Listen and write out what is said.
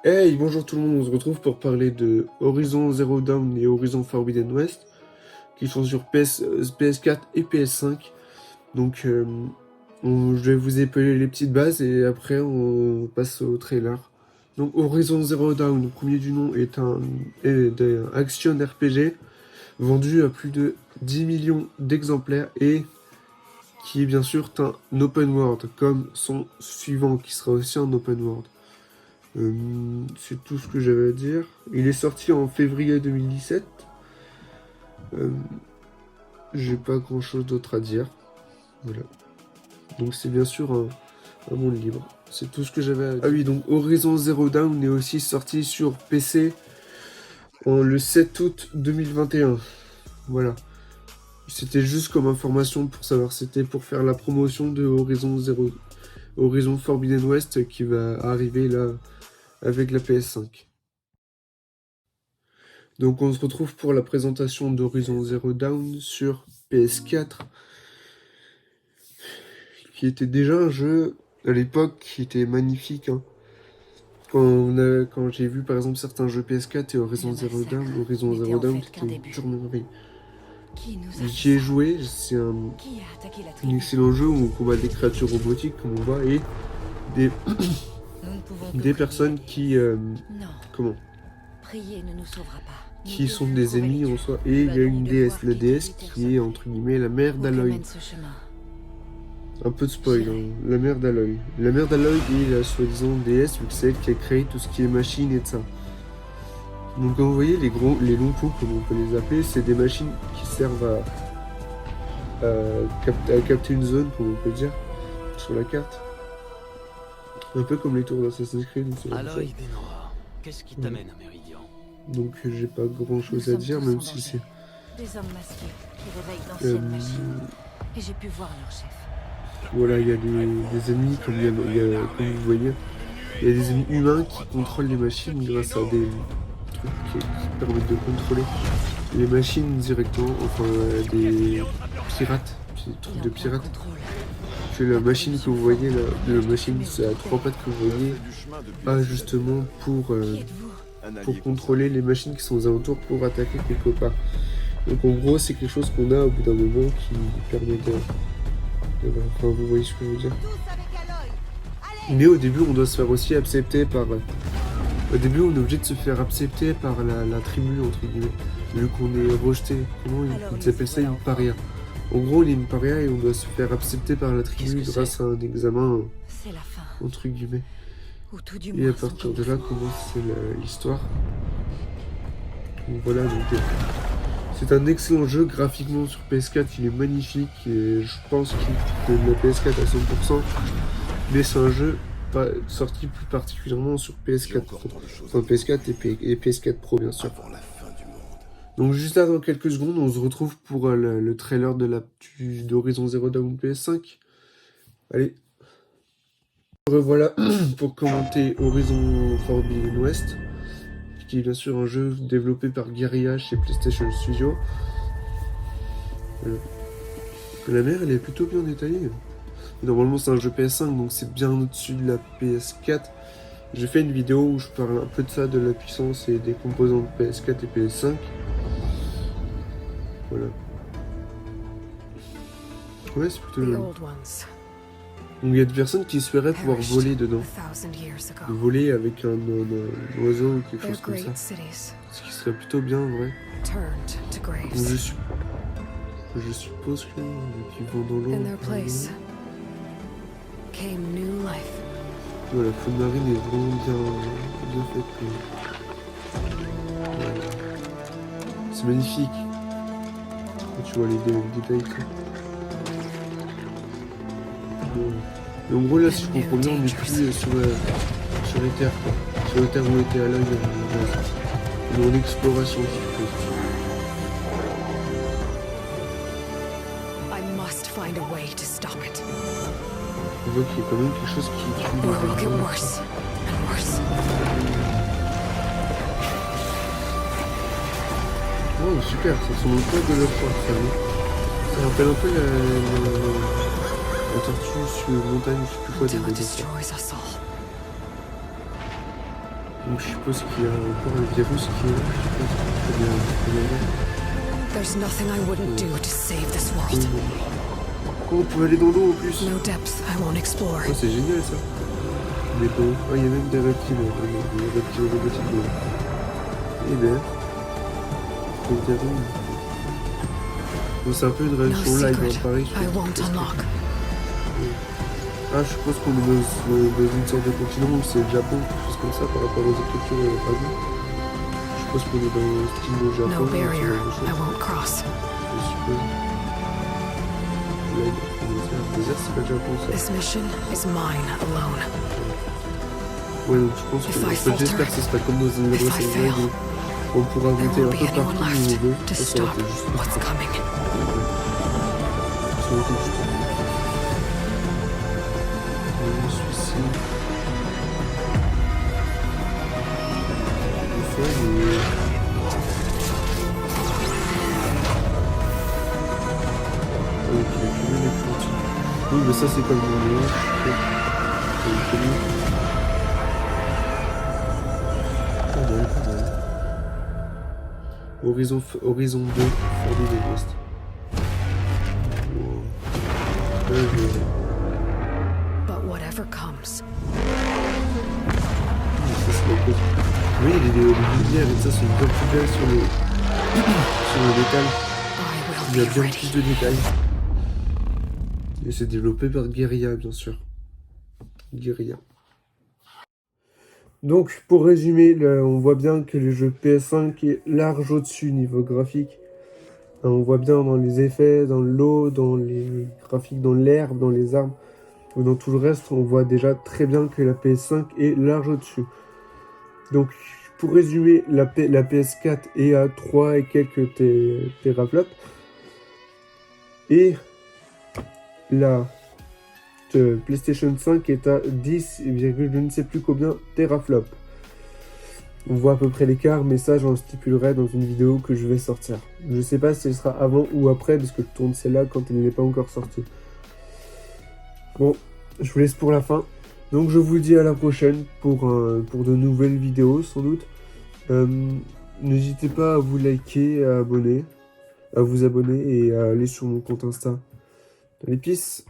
Hey, bonjour tout le monde, on se retrouve pour parler de Horizon Zero Dawn et Horizon Forbidden West, qui sont sur PS4 et PS5. Donc, je vais vous épeler les petites bases et après on passe au trailer. Donc, Horizon Zero Dawn, le premier du nom, est un action RPG vendu à plus de 10 millions d'exemplaires et qui est bien sûr un open world, comme son suivant qui sera aussi un open world. C'est tout ce que j'avais à dire. Il est sorti en février 2017. J'ai pas grand chose d'autre à dire. Voilà. Donc c'est bien sûr un monde libre. C'est tout ce que j'avais à dire. Ah oui, donc Horizon Zero Dawn est aussi sorti sur PC le 7 août 2021. Voilà. C'était juste comme information pour savoir. C'était pour faire la promotion de Horizon Forbidden West qui va arriver là avec la PS5. Donc on se retrouve pour la présentation d'Horizon Zero Dawn sur PS4, qui était déjà un jeu à l'époque qui était magnifique. Hein. Quand j'ai vu par exemple certains jeux PS4 et Horizon Zero Dawn c'était une pure merveille. J'y ai joué, c'est un excellent jeu où on combat des créatures robotiques comme on voit et des, des personnes qui qui sont des ennemis en soi, et il y a une déesse, la déesse qui est entre guillemets la mère d'Aloy. Un peu de spoil, hein. La mère d'Aloy. La mère d'Aloy est la soi-disant déesse, vu que c'est elle qui a créé tout ce qui est machine et de ça. Donc comme vous voyez, les longs pots, comme on peut les appeler, c'est des machines qui servent à capter une zone, comme on peut dire, sur la carte. Un peu comme les tours d'Assassin's Creed. Aloy Denora, qu'est-ce qui t'amène à Méridian? Donc j'ai pas grand chose à dire, même si c'est... Des hommes masqués qui réveillent d'anciennes machines. Et j'ai pu voir leur chef. Voilà, il y a des ennemis, comme vous voyez, il y a des ennemis humains qui contrôlent les machines grâce à des trucs qui permettent de contrôler les machines directement, enfin des pirates, des trucs de pirates. Que la machine que vous voyez là, la machine c'est à 3 pattes que vous voyez, a justement pour contrôler les machines qui sont aux alentours pour attaquer quelque part. Donc en gros c'est quelque chose qu'on a au bout d'un moment qui permet de... Enfin vous voyez ce que je veux dire. Mais au début on doit se faire aussi accepter par... Au début on est obligé de se faire accepter par la tribu entre guillemets. Vu qu'on est rejeté. Comment ils appellent ça, une paria. En gros on est une paria et on doit se faire accepter par la tribu grâce à un examen entre guillemets. Et à partir de là commence l'histoire. Donc voilà, donc c'est un excellent jeu graphiquement sur PS4, il est magnifique et je pense qu'il donne la PS4 à 100%. Mais c'est un jeu sorti plus particulièrement sur PS4 Pro. Enfin PS4 et PS4 Pro bien sûr. Donc juste là dans quelques secondes on se retrouve pour le trailer d'Horizon Zero Dawn PS5. Allez. Revoilà pour commenter Horizon Forbidden West, qui est bien sûr un jeu développé par Guerrilla chez PlayStation Studio. La mer elle est plutôt bien détaillée. Normalement c'est un jeu PS5 donc c'est bien au-dessus de la PS4. J'ai fait une vidéo où je parle un peu de ça, de la puissance et des composants de PS4 et PS5. Voilà. Ouais, c'est plutôt joli. Donc il y a des personnes qui espéraient pouvoir voler dedans. Voler avec un oiseau ou quelque chose comme ça. Ce qui serait plutôt bien en vrai. Donc, je suppose qu'ils vont dans l'eau. Voilà, la faune marine est vraiment bien faite. Voilà. C'est magnifique. Quand tu vois les détails. Mais en gros là si je comprends bien on est plus sur les terres quoi. Sur les terres où était à l'œil dans l'exploration si je peux. On voit qu'il y a quand même quelque chose qui tue les oh super, ça ressemble un peu de l'autre fois, ça rappelle un peu la tortue sur une montagne, je sais plus quoi des Donc je suppose qu'il y a encore un virus qui est là. Je suppose qu'il y a There's nothing I wouldn't do to save this world. Oh, on peut aller dans l'eau en plus. No depth I won't explore. Oh, c'est génial ça. Mais bon, oh, il y a même des reptiles. Des reptiles robotiques. Eh ben. C'est terrible. Bon, c'est un peu une No réaction live, secret hein, pareil. I won't unlock. Ah, je suppose qu'on est dans une sorte de continent où c'est le Japon, quelque chose comme ça, par rapport aux écritures radioes. Je suppose qu'on est dans le style de Japon. No ce barrier genre de choses. I won't cross. Je suppose. Là, il y a un désert, c'est pas le Japon, ça. This mission is mine alone. Ouais, donc je pense que If I j'espère que ce sera comme dans une if I Breath of the fail, Wild où on pourra There monter un won't peu be anyone partout où on veut. left to Ça stop aurait été juste what's coming. Ça aurait été juste le suicide. Des fois, il a cumulé les plantes. Oui, mais ça, c'est comme mon nom. Pas mal, pas mal. Horizon 2, Forbidden West. Wow. But whatever comes, Ça, c'est la cause. Oui, les lumières et ça, c'est une bonne plus belle sur le détail. I Il y a will be bien ready. plus de détails. Et c'est développé par Guerrilla, bien sûr. Guerrilla. Donc, pour résumer, là, on voit bien que le jeu PS5 est large au-dessus niveau graphique. On voit bien dans les effets, dans l'eau, dans les graphiques, dans l'herbe, dans les arbres, ou dans tout le reste, on voit déjà très bien que la PS5 est large au-dessus. Donc, pour résumer, la PS4 est à 3 et quelques teraflops. Et la PlayStation 5 est à 10, je ne sais plus combien teraflops. On voit à peu près l'écart, mais ça j'en stipulerai dans une vidéo que je vais sortir. Je sais pas si elle sera avant ou après, parce que je tourne celle-là quand elle n'est pas encore sortie. Bon, je vous laisse pour la fin. Donc je vous dis à la prochaine pour de nouvelles vidéos sans doute. N'hésitez pas à vous liker, à vous abonner et à aller sur mon compte Insta. Allez, peace!